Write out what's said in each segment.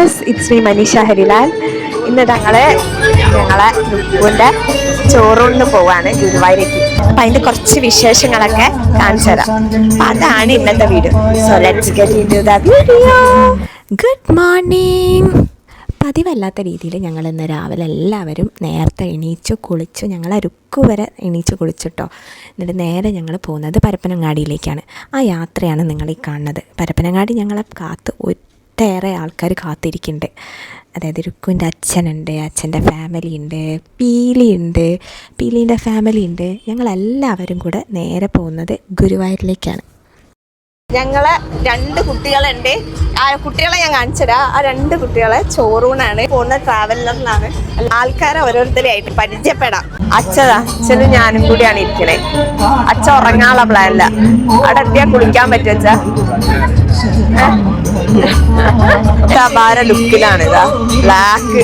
Viewers, it's me Manisha Harilal. ഇന്ന് ഞങ്ങളെ ലുക്കുവിൻ്റെ ചോറൂണിന് പോവാണ് ഗുരുവായൂരേക്ക്. അപ്പം അതിൻ്റെ കുറച്ച് വിശേഷങ്ങളൊക്കെ കാണിച്ചു തരാം. അപ്പം അതാണ് ഇന്നത്തെ video. So let's get into the video. Good morning. പതിവല്ലാത്ത രീതിയിൽ ഞങ്ങൾ ഇന്ന് രാവിലെ എല്ലാവരും നേരത്തെ എണീച്ചു കുളിച്ചു. ഞങ്ങൾ രുക്കു വരെ എണീച്ച് കുളിച്ചിട്ടോ. എന്നിട്ട് നേരെ ഞങ്ങൾ പോകുന്നത് പരപ്പനങ്ങാടിയിലേക്കാണ്. ആ യാത്രയാണ് നിങ്ങൾ ഈ കാണുന്നത്. പരപ്പനങ്ങാടി ഞങ്ങളെ ഒട്ടേറെ ആൾക്കാർ കാത്തിരിക്കുന്നുണ്ട്. അതായത് രുക്കുവിൻ്റെ അച്ഛനുണ്ട്, അച്ഛൻ്റെ ഫാമിലി ഉണ്ട്, പീലീൻ്റെ ഫാമിലി ഉണ്ട്. ഞങ്ങളെല്ലാവരും കൂടെ നേരെ പോകുന്നത് ഗുരുവായൂരിലേക്കാണ്. ഞങ്ങളെ 2 കുട്ടികളുണ്ട്. ആ കുട്ടികളെ ഞാൻ കാണിച്ചുതരാം. ആ 2 കുട്ടികളെ ചോറൂണാണ് പോകുന്ന ട്രാവലറിലാണ്. ആൾക്കാരെ ഓരോരുത്തരെയായിട്ട് പരിചയപ്പെടാം. അച്ഛനും ഞാനും കൂടിയാണ് ഇരിക്കണേ. അച്ഛൻ ഉറങ്ങാനുള്ള പ്ലാനില്ല. അവിടെ എത്തിയാൽ കുളിക്കാൻ പറ്റുവച്ചാ ഭാര ലുക്കിലാണ്. ഇതാ ബ്ലാക്ക്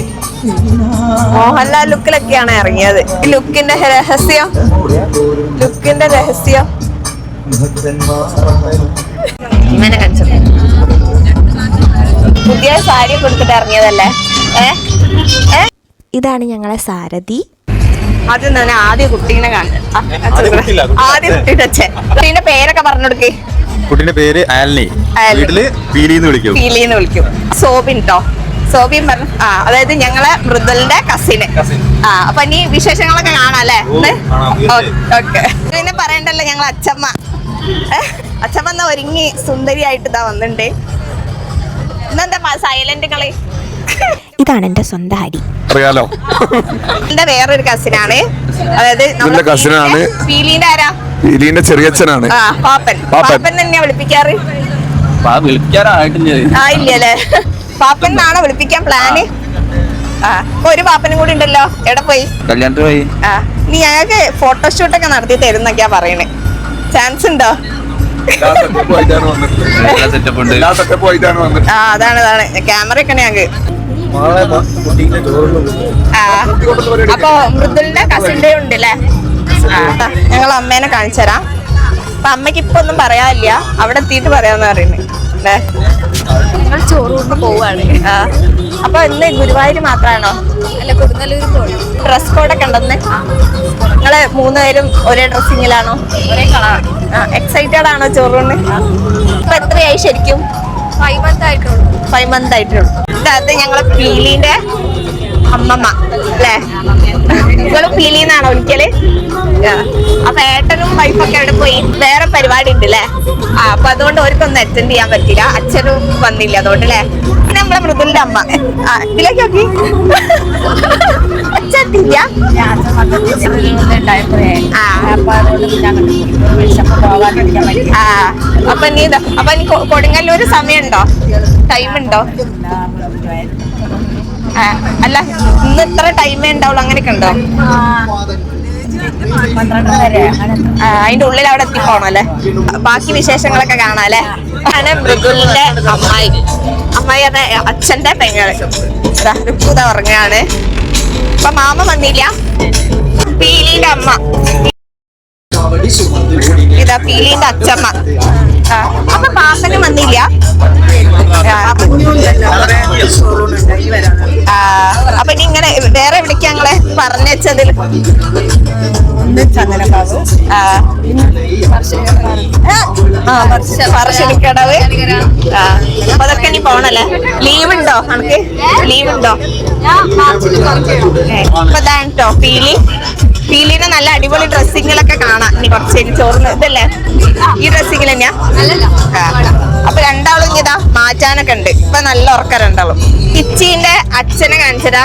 മോഹൻലാൽ ലുക്കിലൊക്കെയാണ് ഇറങ്ങിയത്. ലുക്കിന്റെ രഹസ്യം ഇങ്ങനെ കാണിച്ചു. പുതിയ സാരി കൊടുത്തിട്ട് ഇറങ്ങിയതല്ലേ. ഇതാണ് ഞങ്ങളെ സാരഥി. ആദ്യം തന്നെ ആദ്യ കുട്ടീനെ ആദ്യ കുട്ടിയുടെ അച്ഛൻ. കുട്ടീന്റെ പേരൊക്കെ പറഞ്ഞു കൊടുക്കേ. കുട്ടീന്റെ പേര് ആൽനി. വീട്ടില് പീലിന്ന് വിളിക്കും. സോബിൻ ട്ടോ. സോബിൻ പറഞ്ഞു. അതായത് ഞങ്ങളെ മൃദുലിന്റെ കസിന്. അപ്പൊ ഇനി വിശേഷങ്ങളൊക്കെ കാണാല്ലേ. ഓക്കെ. പിന്നെ പറയണ്ടല്ലോ ഞങ്ങൾ അച്ഛമ്മ എന്നാ ഒരുങ്ങി സുന്ദരിയായിട്ട് ഇതാ വന്നിട്ടുണ്ട്. ഇന്നെന്താ സൈലന്റ് കളി. ഇതാണ് എന്റെ സ്വന്തം ഹരി. അറിയാലോ, എന്റെ വേറൊരു കസിനാണ്. അതായത് പീലീന്റെ ആരാ? പീലീന്റെ ചെറിയച്ഛനാണ്. പാപ്പൻ തന്നെയാ വിളിപ്പിക്കാറ്. ഇല്ലല്ലേ, പാപ്പൻ എന്നാണോ വിളിപ്പിക്കാൻ പ്ലാന്? ഒരു പാപ്പനും കൂടി ഉണ്ടല്ലോ. എവിടെ പോയി? കല്യാണത്തിന് പോയി. നീ ഞങ്ങൾക്ക് ഫോട്ടോഷൂട്ടൊക്കെ നടത്തി തരുന്നൊക്കെയാ പറയണേ. ചാൻസ് ഉണ്ടോ? അതാണ് ക്യാമറ ഒക്കെ ഞങ്ങക്ക്. അപ്പൊ മൃദുലിന്റെ കസിന്റെ ഉണ്ടല്ലേ. ഞങ്ങൾ അമ്മേനെ കാണിച്ചു തരാം. അപ്പൊ അമ്മയ്ക്ക് ഇപ്പൊ ഒന്നും പറയാനില്ല, അവിടെ എത്തിയിട്ട് പറയാന്ന് പറയുന്നത്. ഞങ്ങൾ ചോറൂണ് പോവാണ്. അപ്പൊ ഇന്ന് ഗുരുവായൂർ മാത്രമാണോ? അല്ല, കൊടുങ്ങല്ലൂർ പോകണം. ഡ്രസ് കോഡൊക്കെ ഉണ്ടെന്ന്. നിങ്ങള് 3 പേരും ഒരേ ഡ്രസ്സിങ്ങിലാണോ? ഒരേ കളർ. എക്സൈറ്റഡ് ആണോ ചോറൂണ്? ഇപ്പൊ എത്രയായി ശരിക്കും? 5 months ആയിട്ടുള്ളൂ. അത് ഞങ്ങളെ പീലീന്റെ അമ്മമ്മ അല്ലേ? നിങ്ങള് പീലിന്നാണോ വിളിക്കല്? അപ്പൊ ഏട്ടനും വൈഫൊക്കെ അവിടെ പോയി വേറെ പരിപാടി ഉണ്ട് അല്ലേ? അപ്പൊ അതുകൊണ്ട് അവർക്കൊന്നും അറ്റൻഡ് ചെയ്യാൻ പറ്റില്ല. അച്ഛനും വന്നില്ല അതുകൊണ്ട് അല്ലേ. പിന്നെ നമ്മളെ മൃദുലിന്റെ അമ്മ ഇതിലേക്ക് നോക്കി. അച്ഛത്തില്ല. അപ്പൊ നീ കൊടുങ്ങല്ലൂര് സമയമുണ്ടോ? ടൈമുണ്ടോ? അല്ല, ഇന്ന് ഇത്ര ടൈമേ ഉണ്ടാവുള്ളൂ, അങ്ങനെയൊക്കെ ഉണ്ടോ? അതിന്റെ ഉള്ളിൽ അവിടെ എത്തിപ്പോണം അല്ലേ. ബാക്കി വിശേഷങ്ങളൊക്കെ കാണാം അല്ലേ. ആണ് മൃദുലിന്റെ അമ്മായി അച്ഛന്റെ പെങ്ങള്. രുക്കൂത ഉറങ്ങാണ്. അപ്പൊ മാമ വന്നില്ല. പീലിന്റെ അമ്മ ഇതാ പീലിന്റെ അച്ഛമ്മ. അപ്പൊ പാപ്പനും വന്നില്ല. അപ്പൊ ഇനി ഇങ്ങനെ വേറെ എവിടേക്കാ ഞങ്ങളെ പറഞ്ഞതിൽ? പറശ്ശിനിക്കടവ്. അപ്പൊ അതൊക്കെ ഇനി പോണല്ലേ. ലീവ് ഉണ്ടോ? നമുക്ക് ലീവ് ഉണ്ടോ? അപ്പൊ ഇതാണ് കേട്ടോ പീലിനെ നല്ല അടിപൊളി ഡ്രസ്സിങ്ങിലൊക്കെ കാണാം. ഇനി കുറച്ച് ചോറിന് ഇതല്ലേ ഈ ഡ്രസ്സിങ്ങിൽ തന്നെയാ. അപ്പൊ രണ്ടാളും ഇതാ മാറ്റാനൊക്കെ ഉണ്ട്. ഇപ്പൊ നല്ല ഉറക്കം രണ്ടാളും. ഇച്ചീന്റെ അച്ഛനെ കാണിച്ചതാ.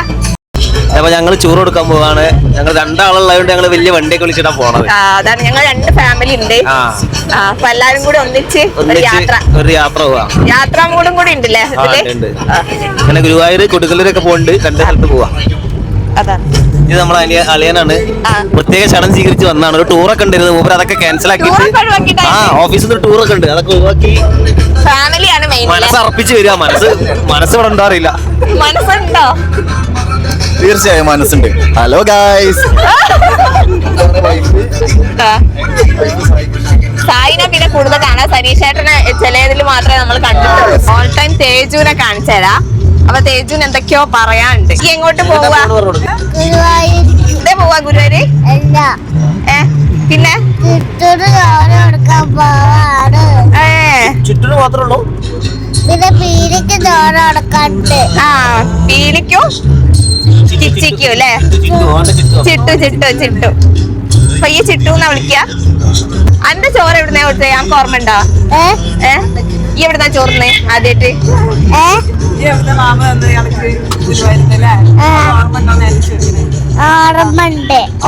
അപ്പൊ ഞങ്ങൾ ചോറ് കൊടുക്കാൻ പോവാണ്. ഞങ്ങൾ 2 ആളുള്ളതുകൊണ്ട് ഞങ്ങൾ വലിയ വണ്ടിയൊക്കെ വിളിച്ചിട്ടാ പോണത്. അതാണ്, ഞങ്ങൾ 2 ഫാമിലി ഉണ്ട്. അപ്പൊ എല്ലാരും കൂടി ഒന്നിച്ച് ഒരു യാത്ര പോവാ. യാത്രാ മൂടും കൂടി ഉണ്ടല്ലേ ഇതില്. അങ്ങനെ ഗുരുവായൂർ കൊടുങ്ങല്ലൂരൊക്കെ പോകണ്ട്. 2 സ്ഥലത്ത് പോവാ. അതാണ്. ഇത് നമ്മളെ അളിയനാണ്. പ്രത്യേക ചടങ്ങ് സ്വീകരിച്ച് വന്നാണ്. ഒരു ടൂറൊക്കെ ഉണ്ടായിരുന്നു. മൂപ്പർ അതൊക്കെ ക്യാൻസൽ ആക്കിയിട്ട് ഓഫീസിൽ നിന്ന് ടൂറൊക്കെ ഉണ്ട്. അതൊക്കെ ഒഴിവാക്കി ഫാമിലിയാണ് മെയിൻ. മനസ്സർപ്പിച്ച് വരിക. മനസ്സ് ഇവിടെ ഉണ്ടോ അറിയില്ല. മനസ്സുണ്ടോ? തീർച്ചയായും മനസ്സുണ്ട്. Hello guys. സായിനെ പിന്നെ കൂടുതൽ കാണാം. സനീഷേട്ടനെ ചിലതിൽ മാത്രമേ നമ്മൾ കണ്ടിട്ടുള്ളൂ. ഓൾ ടൈം തേജുവിനെ കാണിച്ചു തരാം. അപ്പൊ തേജുന് എന്തൊക്കെയോ പറയാനുണ്ട്. ഈ എങ്ങോട്ട് പോവാ? ഇതേ പോവാ ഗുരുവായൂര്? പിന്നെ ചുറ്റിന് മാത്രമേ ഉള്ളൂ. പിന്നെ പീലിക്ക് ചോറ് കൊടുക്കണ്ട്. പീലിക്കും ചിച്ചിക്കും അല്ലേ? ചിട്ടു ചിട്ടു ചിട്ടു. അപ്പൊ ഈ ചിട്ടു എന്നാ വിളിക്ക. അന്റെ ചോറ് എവിടുന്നാ കൊടുത്തേ? ഞങ്ങൾക്ക് ഓർമ്മ ഉണ്ടോ? ഈ എവിടുന്നാ ചോറിന് ആദ്യമായിട്ട്?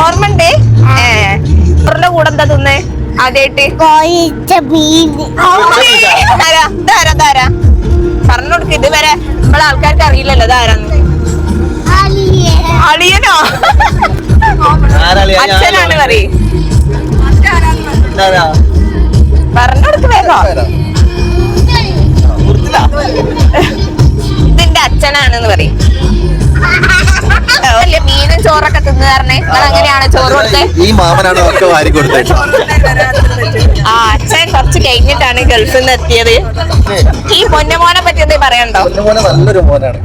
ഓർമ്മണ്ട്. ചോറിന്റെ കൂടെ എന്താ തിന്നേ ആദ്യമായിട്ട്? പറഞ്ഞു കൊടുക്ക. ഇതുവരെ നമ്മളെ ആൾക്കാർക്ക് അറിയില്ലല്ലോ ഇതാരാന്ന്. അളിയനോ? അച്ഛനാണ് പറയും. പറഞ്ഞു കൊടുക്ക വേഗം. ഇതിന്റെ അച്ഛനാണെന്ന് പറയും. മീനും ചോറൊക്കെ തിന്നു പറഞ്ഞേ. നിങ്ങൾ അങ്ങനെയാണ് ചോറ് കൊടുത്തേ? ഈ മാമനാണ് ഒക്കെ വാരി കൊടുത്തത്. അച്ഛൻ കുറച്ച് കഴിഞ്ഞിട്ടാണ് ഗൾഫിൽ നിന്ന് എത്തിയത്. ഈ പൊന്നമോനെ പറ്റി എന്തേ പറയണ്ടോ? നല്ലൊരു മോനാണ്.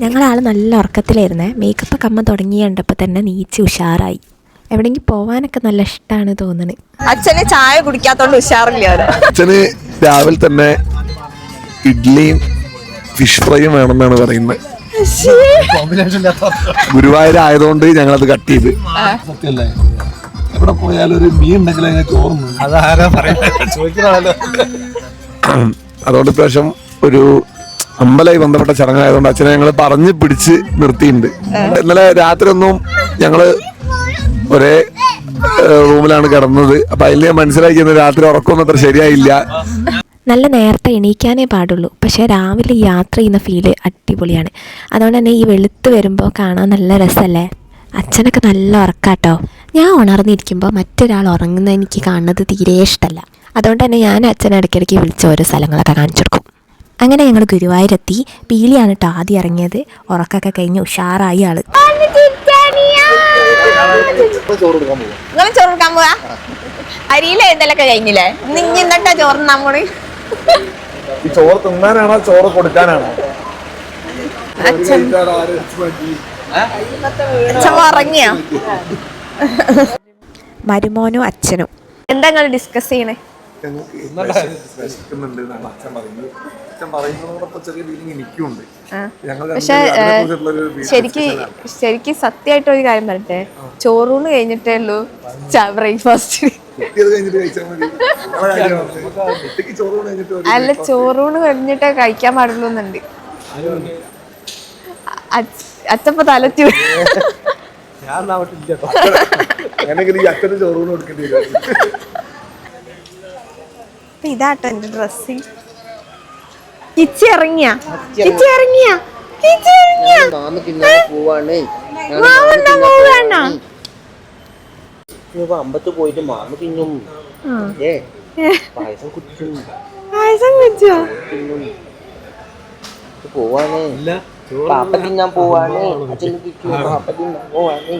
ഞങ്ങളാൾ നല്ല ഉറക്കത്തിലായിരുന്നേ. മേക്കപ്പ് ഒക്കെ അമ്മ തുടങ്ങി കണ്ടപ്പോൾ തന്നെ നീച്ച് ഉഷാറായി. എവിടെയെങ്കിലും പോവാനൊക്കെ നല്ല ഇഷ്ടമാണ് തോന്നുന്നത്. അച്ഛന് ചായ കുടിക്കാത്തോണ്ട് ഉഷാറില്ല. അച്ഛന് രാവിലെ തന്നെ ഇഡ്ലിയും ഫിഷ് ഫ്രൈയും വേണമെന്നാണ് പറയുന്നത്. ഗുരുവായൂർ ആയതുകൊണ്ട് ഞങ്ങളത് കട്ട് ചെയ്ത്. എവിടെ പോയാലും ഒരു മീൻ ഉണ്ടെങ്കിൽ അതുകൊണ്ട് ഇപ്രാവശ്യം ഒരു അമ്പലമായി ബന്ധപ്പെട്ട ചടങ്ങായതുകൊണ്ട് അച്ഛനെ ഞങ്ങൾ പറഞ്ഞ് പിടിച്ച് നിർത്തിയിട്ടുണ്ട്. ഇന്നലെ രാത്രി ഒന്നും ഞങ്ങള് ഒരേ റൂമിലാണ് കിടന്നത്. അപ്പൊ അതിൽ ഞാൻ മനസ്സിലാക്കിയത് രാത്രി ഉറക്കമൊന്നും അത്ര ശരിയായില്ല. നല്ല നേരത്തെ എണീക്കാനേ പാടുള്ളൂ. പക്ഷേ രാവിലെ യാത്ര ചെയ്യുന്ന ഫീല് അടിപൊളിയാണ്. അതുകൊണ്ട് തന്നെ ഈ വെളുത്ത് വരുമ്പോൾ കാണാൻ നല്ല രസമല്ലേ. അച്ഛനൊക്കെ നല്ല ഉറക്കാട്ടോ. ഞാൻ ഉണർന്നിരിക്കുമ്പോൾ മറ്റൊരാൾ ഉറങ്ങുന്നത് എനിക്ക് കാണുന്നത് തീരെ ഇഷ്ടമല്ല. അതുകൊണ്ട് തന്നെ ഞാൻ അച്ഛനെ ഇടയ്ക്കിടയ്ക്ക് വിളിച്ച് ഓരോ സ്ഥലങ്ങളൊക്കെ കാണിച്ചു കൊടുക്കും. അങ്ങനെ ഞങ്ങൾ ഗുരുവായൂരെത്തി. പീലിയാണ് കേട്ടോ ആദ്യം ഇറങ്ങിയത്. ഉറക്കൊക്കെ കഴിഞ്ഞ് ഉഷാറായി ആള്. നിങ്ങൾ ചോറ് കൊടുക്കാൻ പോവാ? അരിയിലെ എഴുതലൊക്കെ കഴിഞ്ഞില്ലേ? എന്നിട്ടാ ചോറ് നമ്മള് ഈ ചോറ് തിന്നാനാണോ ചോറ് കൊടുക്കാനാണോ? അച്ഛൻ ഉറങ്ങിയോ? മരുമോനും അച്ഛനും എന്താ നിങ്ങൾ ഡിസ്കസ് ചെയ്യണേ? പക്ഷെ ശരിക്കും സത്യമായിട്ട് ഒരു കാര്യം പറയട്ടെ, ചോറൂണ് കഴിഞ്ഞിട്ടേ ഉള്ളൂ ബ്രേക്ക്ഫാസ്റ്റ്. അല്ല, ചോറൂണ് കഴിഞ്ഞിട്ടേ കഴിക്കാൻ പാടുള്ളൂ എന്നുണ്ട്. അച്ഛപ്പ തലച്ചു. ഇതാട്ടോ എന്റെ ഡ്രസ്സിങ്. കിച്ചി ഇറങ്ങിയ അമ്പത്ത് പോയിട്ട് മാമ തിന്നും. പായസം കുടിച്ചു പോവാനേ. പാപ്പ തിന്നാൻ പോവാനേ. അച്ഛൻ പാപ്പ തിന്നാൻ പോവാനേ.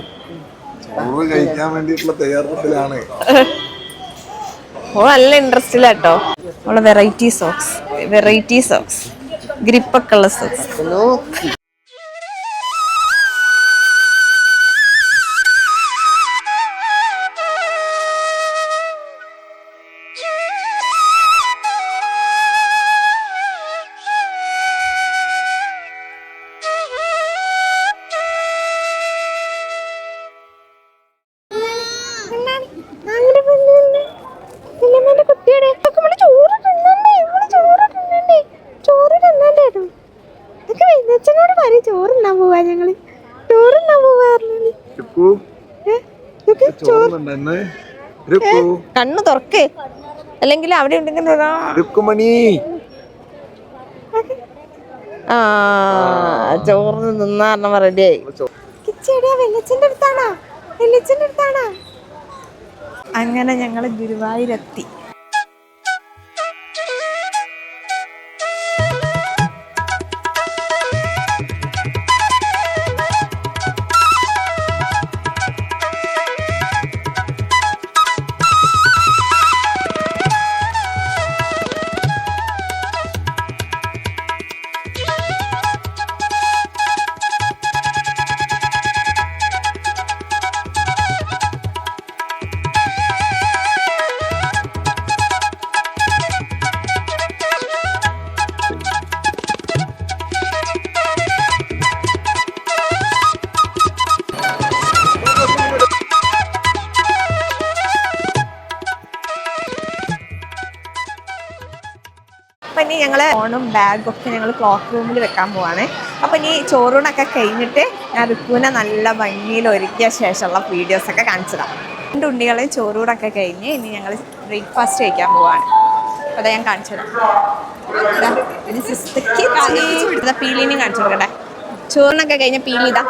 ചോറ് കഴിക്കാൻ വേണ്ടിയിട്ടുള്ള തയ്യാറെടുപ്പിലാണ്. ഓ നല്ല ഇൻട്രസ്റ്റിലാട്ടോ. ഓളെ വെറൈറ്റി സോക്സ് ഗ്രിപ്പൊക്കെ ഉള്ള സോക്സ്. കണ്ണു തുറക്ക്, അല്ലെങ്കിൽ അവിടെ ഉണ്ടെങ്കിൽ ചോറിന് നിന്നാ റെഡിയായി. അങ്ങനെ ഞങ്ങള് ഗുരുവായൂരെത്തി. അപ്പം ഇനി ഞങ്ങൾ ഫോണും ബാഗും ഒക്കെ ഞങ്ങൾ ക്ലോക്ക് റൂമിൽ വെക്കാൻ പോവാണ്. അപ്പം ഇനി ചോറൂണൊക്കെ കഴിഞ്ഞിട്ട് ഞാൻ ഋക്കുവിനെ നല്ല ഭംഗിയിൽ ഒരുക്കിയ ശേഷമുള്ള വീഡിയോസൊക്കെ കാണിച്ചതാണ്. 2 ഉണ്ണികളെയും ചോറൂടൊക്കെ കഴിഞ്ഞ് ഇനി ഞങ്ങൾ ബ്രേക്ക്ഫാസ്റ്റ് കഴിക്കാൻ പോവാണ്. അതാ ഞാൻ കാണിച്ചത്. പീലിനും കാണിച്ചു കൊടുക്കട്ടെ. ചോറിനൊക്കെ കഴിഞ്ഞ പീലി ഇതാ.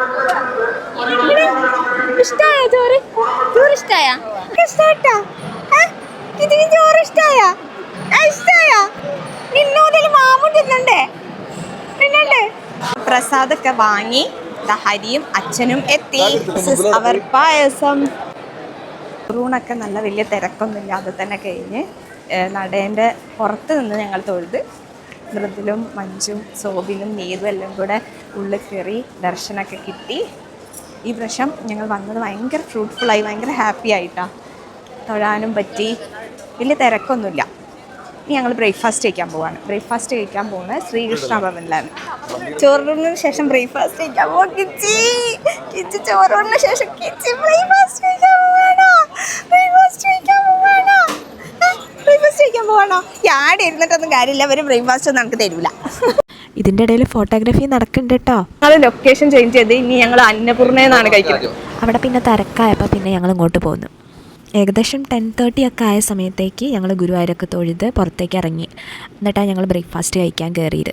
ഇഷ്ടായോ ചോറ്? ചോറ് ഇഷ്ടായോ? ഇഷ്ടായിട്ടാ? ഇതിന് ചോറ് ഇഷ്ടായോ? ഇഷ്ടായോ? നിന്നോതിൽ മാമു തിന്നണ്ടേ? തിന്നണ്ടേ? പ്രസാദൊക്കെ വാങ്ങി ഹരിയും അച്ഛനും എത്തി. അവർ പായസം ഊണൊക്കെ നല്ല വലിയ തിരക്കൊന്നുമില്ലാതെ തന്നെ കഴിഞ്ഞ് നടേൻ്റെ പുറത്ത് നിന്ന് ഞങ്ങൾ തൊഴുത് മൃദുലും മഞ്ജും സോബിനും നീതും എല്ലാം കൂടെ ഉള്ളിൽ കയറി ദർശനമൊക്കെ കിട്ടി. ഈ പ്രാവശ്യം ഞങ്ങൾ വന്നത് ഭയങ്കര ഫ്രൂട്ട്ഫുള്ളായി, ഭയങ്കര ഹാപ്പി ആയിട്ടാണ്. തൊഴാനും പറ്റി, വലിയ തിരക്കൊന്നുമില്ല. ഇനി ഞങ്ങൾ ബ്രേക്ക്ഫാസ്റ്റ് കഴിക്കാൻ പോവാണ്. ബ്രേക്ക്ഫാസ്റ്റ് കഴിക്കാൻ പോകുന്നത് ശ്രീകൃഷ്ണ ഭവനിലാണ്. ചോറിന് ശേഷം ബ്രേക്ക്ഫാസ്റ്റ് കഴിക്കാൻ പോവാ. കിച്ചി ചോറിന് ശേഷം കിച്ചി ബ്രേക്ക്ഫാസ്റ്റ് കഴിക്കാൻ പോവാണോ? ബ്രേക്ക്ഫാസ്റ്റ് കഴിക്കാൻ പോവാണോ? ബ്രേക്ക്ഫാസ്റ്റ് കഴിക്കാൻ പോവാണോ? ഞാൻ ഇരുന്നിട്ടൊന്നും കാര്യമില്ല, അവർ ബ്രേക്ക്ഫാസ്റ്റ് ഒന്നും നമുക്ക് തരില്ല. ഇതിൻ്റെ ഇടയിൽ ഫോട്ടോഗ്രാഫി നടക്കുന്നുണ്ട് കേട്ടോ. ഞങ്ങൾ ലൊക്കേഷൻ ചേഞ്ച് ചെയ്ത് ഇനി ഞങ്ങൾ അന്നപൂർണ്ണയെന്നാണ് കഴിക്കുന്നത്. അവിടെ പിന്നെ തിരക്കായപ്പോൾ പിന്നെ ഞങ്ങൾ ഇങ്ങോട്ട് പോന്നു. ഏകദേശം 10:30 ഒക്കെ ആയ സമയത്തേക്ക് ഞങ്ങൾ ഗുരുവായൂരൊക്കെ തൊഴുത് പുറത്തേക്ക് ഇറങ്ങി. എന്നിട്ടാണ് ഞങ്ങൾ ബ്രേക്ക്ഫാസ്റ്റ് കഴിക്കാൻ കയറിയത്.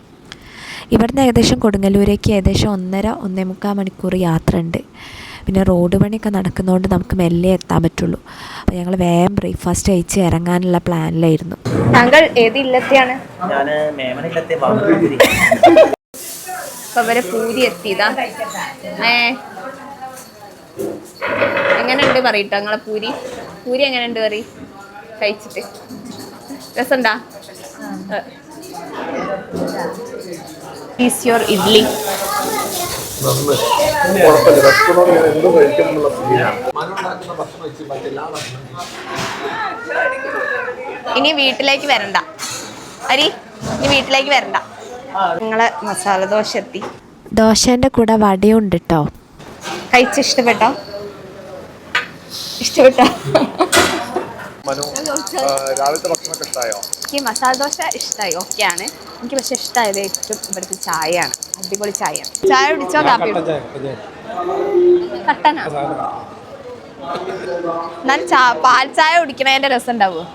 ഇവിടുന്ന് ഏകദേശം കൊടുങ്ങല്ലൂരേക്ക് ഏകദേശം 1.5-1.25 മണിക്കൂർ യാത്ര ഉണ്ട്. പിന്നെ റോഡ് പണിയൊക്കെ നടക്കുന്നതുകൊണ്ട് നമുക്ക് മെല്ലെ എത്താൻ പറ്റുള്ളൂ. അപ്പോൾ ഞങ്ങൾ വേഗം ബ്രേക്ക്ഫാസ്റ്റ് കഴിച്ച് ഇറങ്ങാനുള്ള പ്ലാനിലായിരുന്നു. താങ്കൾ ഏത് ഇല്ലത്തെയാണ്? അപ്പോൾ അവരെ പൂരി എത്തിയതാ. എങ്ങനെയുണ്ട് പറയട്ടോ നിങ്ങളെ പൂരി എങ്ങനെയുണ്ട് പറയും കഴിച്ചിട്ട്? രസമുണ്ടാ? Is your idli. ഇനി വീട്ടിലേക്ക് വരണ്ട അരി, ഇനി വീട്ടിലേക്ക് വരണ്ട. നിങ്ങളെ മസാല ദോശ എത്തി. ദോശേൻ്റെ കൂടെ വടയും ഉണ്ട് കേട്ടോ. കഴിച്ച് ഇഷ്ടപ്പെട്ടോ? എനിക്ക് മസാല ദോശ ഇഷ്ടമായി, ഓക്കെയാണ്. എനിക്ക് പക്ഷെ ഇഷ്ടമായത് ഏറ്റവും ഇവിടുത്തെ ചായയാണ്. അടിപൊളി ചായയാണ്. ചായ കുടിച്ചോ? കാപ്പി കട്ടനാ? എന്നാലും പാൽ ചായ കുടിക്കണതിന്റെ രസം ഉണ്ടാവുമോ?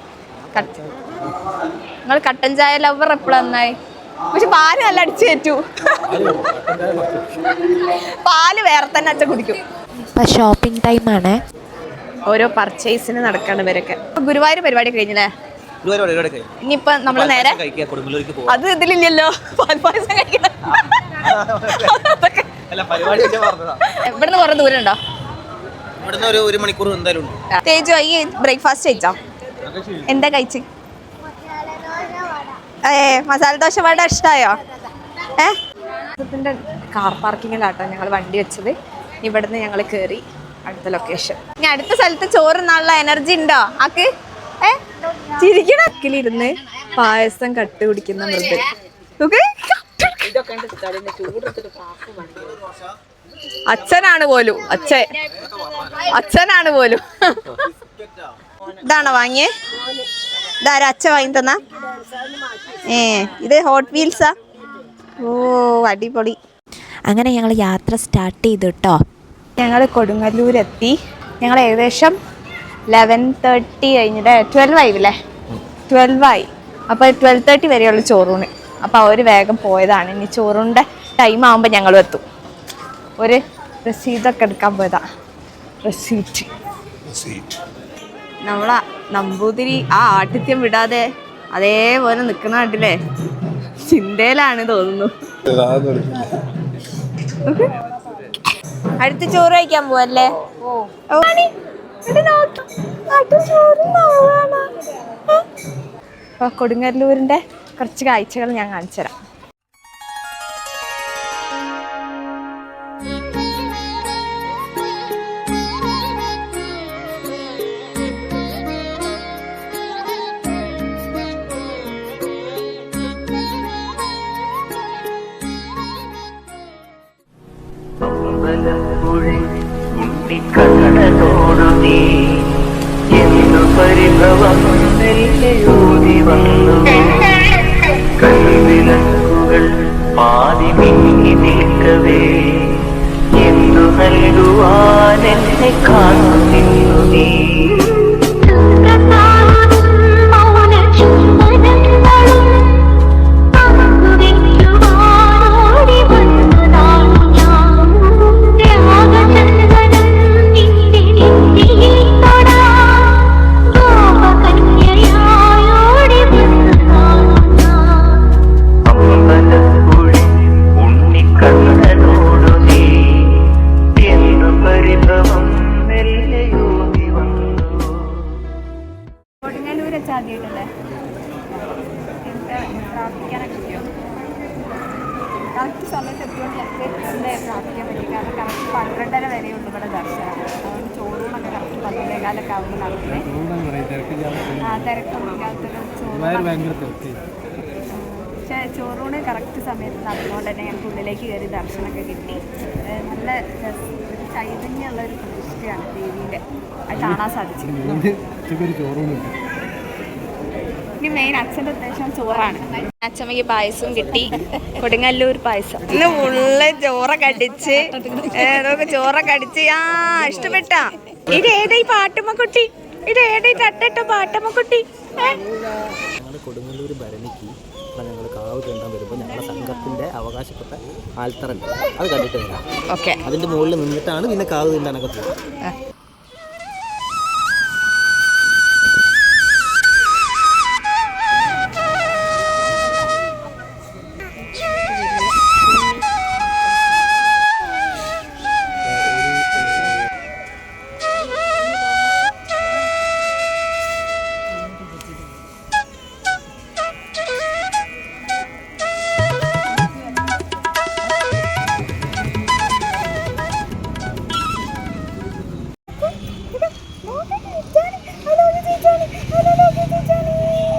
നിങ്ങൾ കട്ടൻ ചായ ലവർ എപ്പോഴും നന്നായി. പക്ഷെ പാല് നല്ല അടിച്ചു കയറ്റു. പാല് വേറെ തന്നെ അച്ഛൻ കുടിക്കും. ഇപ്പം ഷോപ്പിംഗ് ടൈമാണ്. ഓരോ പർച്ചേസിന് നടക്കാണ് ഇവരൊക്കെ. ഗുരുവായൂർ പരിപാടി കഴിഞ്ഞല്ലേ? ഇനിയിപ്പൊ നമ്മള് നേരെ അത് ഇതിലില്ലല്ലോ, പാൽപ്പായസം കഴിക്കണം. ഇവിടുന്ന് കുറെ ദൂരം ഉണ്ടോ? ഒരു മണിക്കൂർ എന്തായാലും. തേജു ഈ ബ്രേക്ക്ഫാസ്റ്റ് കഴിച്ചോ? എന്താ കഴിച്ച്? മസാല ദോശ വട ഇഷ്ടായോ? കാർ പാർക്കിങ്ങിലാട്ടോ ഞങ്ങൾ വണ്ടി വെച്ചത്. ഇവിടുന്ന് ഞങ്ങൾ കയറി അടുത്ത ലൊക്കേഷൻ. ഇനി അടുത്ത സ്ഥലത്ത് ചോറുന്നുള്ള എനർജി ഉണ്ടോ ആക്ക്? ചിരിക്കണക്കിലിരുന്ന് പായസം കട്ട് കുടിക്കുന്ന മൃദു. അച്ഛനാണ് പോലും, അച്ഛനാണ് പോലും. ഇതാണോ വാങ്ങിയേ? ഇതാരാ അച്ഛൻ വാങ്ങി തന്ന? ഇത് ഹോട്ട് വീൽസാ? ഓ അടിപൊളി. അങ്ങനെ ഞങ്ങൾ യാത്ര സ്റ്റാർട്ട് ചെയ്തു കേട്ടോ. ഞങ്ങൾ കൊടുങ്ങല്ലൂരെത്തി. ഞങ്ങൾ ഏകദേശം 11:30 കഴിഞ്ഞിട്ട് 12 ആയില്ലേ? 12 ആയി. അപ്പോൾ 12:30 വരെയുള്ള ചോറൂണ്. അപ്പോൾ അവർ വേഗം പോയതാണ്. ഇനി ചോറൂണിൻ്റെ ടൈം ആകുമ്പോൾ ഞങ്ങളും എത്തും. ഒരു റെസീറ്റൊക്കെ എടുക്കാൻ പോയതാ. റെസീറ്റ് നമ്മളാ നമ്പൂതിരി ആ ആട്ടിത്യം വിടാതെ അതേപോലെ നിൽക്കുന്ന കണ്ടില്ലേ? ചിന്തയിലാണ് തോന്നുന്നു. അടുത്ത് ചോറ് കഴിക്കാൻ പോവല്ലേ? അപ്പൊ കൊടുങ്ങല്ലൂരിന്റെ കുറച്ച് കാഴ്ചകൾ ഞാൻ കാണിച്ചു തരാം. കടലോടുനീ എന്തു പരിഭവം നെല്ലിയോടി വന്നു കണ്ണുകൾ പാതി മിന്നി നിൽക്കവേ എന്തു നൽകുവാൻ എന്നെ കാത്തു നിന്നു നീ കറക്റ്റ് സമയത്ത് എത്തിയോണ്ട് ഞങ്ങൾക്ക് പ്രാർത്ഥിക്കാൻ പറ്റി. കാരണം കറക്റ്റ് 12:30 വരെയുള്ളൂ ഇവിടെ ദർശനം. അതുകൊണ്ട് ചോറൂണൊക്കെ കറക്റ്റ് 12:15 ആകുമ്പോൾ നടക്കുന്നത്. തിരക്കൊന്നും ഇല്ലാത്തൊരു പക്ഷേ ചോറൂണ് കറക്റ്റ് സമയത്ത് നടന്നുകൊണ്ട് തന്നെ ഞങ്ങൾക്ക് ഉള്ളിലേക്ക് കയറി ദർശനമൊക്കെ കിട്ടി. നല്ല ചൈതന്യമുള്ള ഒരു പ്രതിഷ്ഠയാണ് ദേവീൻ്റെ. അത് കാണാൻ സാധിച്ചു. ഇനി മെയിൻ അച്ഛൻ്റെ ഉദ്ദേശം ചോറാണ്. അച്ഛമ്മയ്ക്ക് പായസം കിട്ടി, കൊടുങ്ങല്ലൂർ പായസം. ഇന്ന് ഫുള്ള് ചോറൊക്കെ അടിച്ച് നമുക്ക് ചോറൊക്കെ അടിച്ച് ഇഷ്ടപ്പെട്ടാ. ഇത് ഏതാ ഈ പാട്ടമ്മക്കുട്ടി? ഇത് ഏതാ ഈ തട്ടിട്ട പാട്ടമ്മക്കുട്ടി? കൊടുങ്ങല്ലൂർ ഭരണിക്ക് ഞങ്ങൾ കാവ് കേണ്ടാൻ വരുമ്പോൾ ഞങ്ങളുടെ സംഘത്തിന്റെ അവകാശപ്പെട്ട ആൽത്തറുണ്ട്, അത് കണ്ടിട്ട് വരാം. ഓക്കെ, അതിന്റെ മുകളിൽ നിന്നിട്ടാണ് പിന്നെ കാവ് തീണ്ടാനൊക്കെ പോകുക.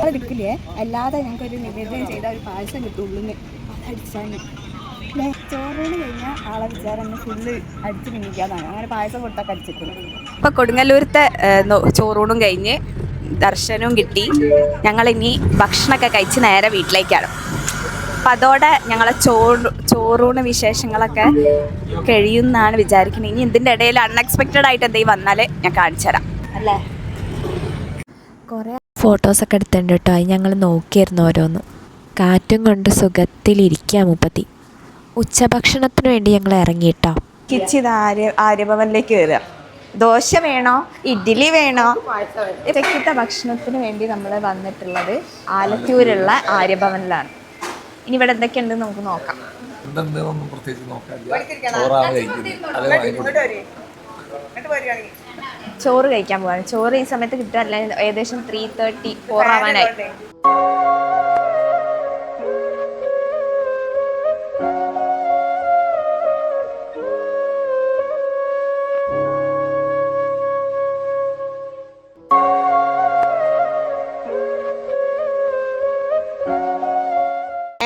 എടുക്കില്ലേ, അല്ലാതെ ഞങ്ങൾക്കൊരു നിവേദനം ചെയ്ത ഒരു പായസം കിട്ടുള്ളൂ. അതടിച്ചാണ് ചോറൂണ് കഴിഞ്ഞാൽ ആളെ വിചാരം ഫുള്ള് അടിച്ച് മിന്നിക്കാതാണ്. അങ്ങനെ പായസം കൊടുത്തൊക്കെ അടിച്ചിട്ടുണ്ട്. ഇപ്പം കൊടുങ്ങല്ലൂരത്തെ ചോറൂണും കഴിഞ്ഞ് ദർശനവും കിട്ടി. ഞങ്ങളിനി ഭക്ഷണമൊക്കെ കഴിച്ച് നേരെ വീട്ടിലേക്കാണ്. അപ്പം അതോടെ ഞങ്ങളെ ചോറൂണ് വിശേഷങ്ങളൊക്കെ കഴിയുമെന്നാണ് വിചാരിക്കുന്നത്. ഇനി ഇതിൻ്റെ ഇടയിൽ അൺഎക്സ്പെക്റ്റഡ് ആയിട്ട് എന്തെങ്കിലും വന്നാൽ ഞാൻ കാണിച്ചു തരാം അല്ലേ. കുറേ ഫോട്ടോസൊക്കെ എടുത്തിട്ടുണ്ട് കേട്ടോ. അത് ഞങ്ങൾ നോക്കിയിരുന്നു ഓരോന്നും. കാറ്റും കൊണ്ട് സുഖത്തിലിരിക്കുക മുപ്പത്തി. ഉച്ചഭക്ഷണത്തിന് വേണ്ടി ഞങ്ങൾ ഇറങ്ങിയിട്ടോ. കിച്ചിത് ആര്യഭവനിലേക്ക് കയറുക. ദോശ വേണോ, ഇഡ്ഡലി വേണോ? ഉച്ചക്കത്തെ ഭക്ഷണത്തിന് വേണ്ടി നമ്മൾ വന്നിട്ടുള്ളത് ആലത്തൂരുള്ള ആര്യഭവനിലാണ്. ഇനി ഇവിടെ എന്തൊക്കെയുണ്ടെന്ന് നമുക്ക് നോക്കാം. ചോറ് കഴിക്കാൻ പോവാണ്. ചോറ് ഈ സമയത്ത് കിട്ടാറില്ല. ഏകദേശം 3:34 ആവാനായി.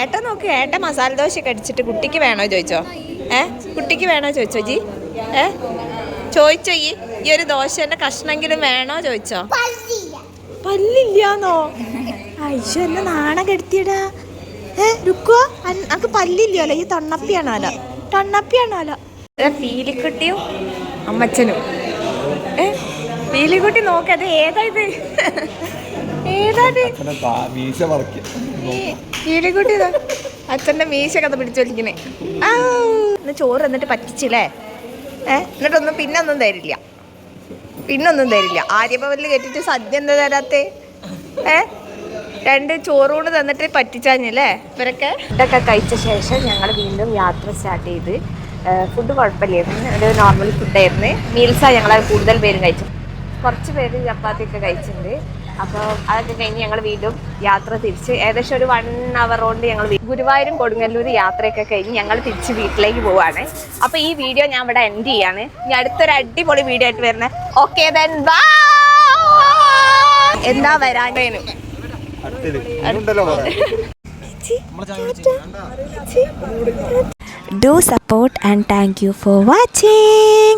ഏട്ടൻ നോക്ക്, ഏട്ടൻ മസാല ദോശയൊക്കെ അടിച്ചിട്ട് കുട്ടിക്ക് വേണോ ചോദിച്ചോ? കുട്ടിക്ക് വേണോ ചോദിച്ചോ ജി? ചോദിച്ചോ ഈ ഒരു ദോശന്റെ കഷ്ണെങ്കിലും വേണോ ചോദിച്ചോ? പല്ലില്ലാന്നോ? അയ്യോ എന്നെ നാണം കെടുത്തിയടാ. രുക്കോ അനക്ക് പല്ലില്ലല്ലോ. ഈ തൊണ്ണപ്പിയാണോലോ, തൊണ്ണപ്പിയാണോലോ. പീലിക്കുട്ടിയും അമ്മച്ചനും. പീലിക്കുട്ടി നോക്കത് ഏതാ ഇത്? ഏതാണ് പീലിക്കുട്ടി? അച്ഛൻ്റെ മീശ കഥ പിടിച്ചു വലിക്കണേ. ചോറ് എന്നിട്ട് പറ്റിച്ചില്ലേ? എന്നിട്ടൊന്നും പിന്നൊന്നും തരില്ല. ആര്യഭവനിൽ കെട്ടിട്ട് സദ്യ എന്താ തരാത്തേ? 2 ചോറൂണ് തന്നിട്ട് പറ്റിച്ചാഞ്ഞല്ലേ ഇവരൊക്കെ. ഫുഡൊക്കെ കഴിച്ച ശേഷം ഞങ്ങൾ വീണ്ടും യാത്ര സ്റ്റാർട്ട് ചെയ്ത്. ഫുഡ് കുഴപ്പമില്ലായിരുന്നു, ഒരു നോർമൽ ഫുഡായിരുന്നു. മീൽസാണ് ഞങ്ങൾ കൂടുതൽ പേരും കഴിച്ചു. കുറച്ച് പേര് ചപ്പാത്തിയൊക്കെ കഴിച്ചിട്ടുണ്ട്. അപ്പോൾ അതൊക്കെ കഴിഞ്ഞ് ഞങ്ങൾ വീണ്ടും യാത്ര തിരിച്ച് ഏകദേശം ഒരു 1 hour കൊണ്ട് ഞങ്ങൾ ഗുരുവായൂരും കൊടുങ്ങല്ലൂർ യാത്രയൊക്കെ കഴിഞ്ഞ് ഞങ്ങൾ തിരിച്ച് വീട്ടിലേക്ക് പോവാണ്. അപ്പോൾ ഈ വീഡിയോ ഞാൻ ഇവിടെ എൻഡ് ചെയ്യാണ്. ഇനി അടുത്തൊരു അടിപൊളി വീഡിയോ ആയിട്ട് വരുന്നത്. Okay then bye. എന്താ വരാണ്ടേനും Do support and thank you for watching.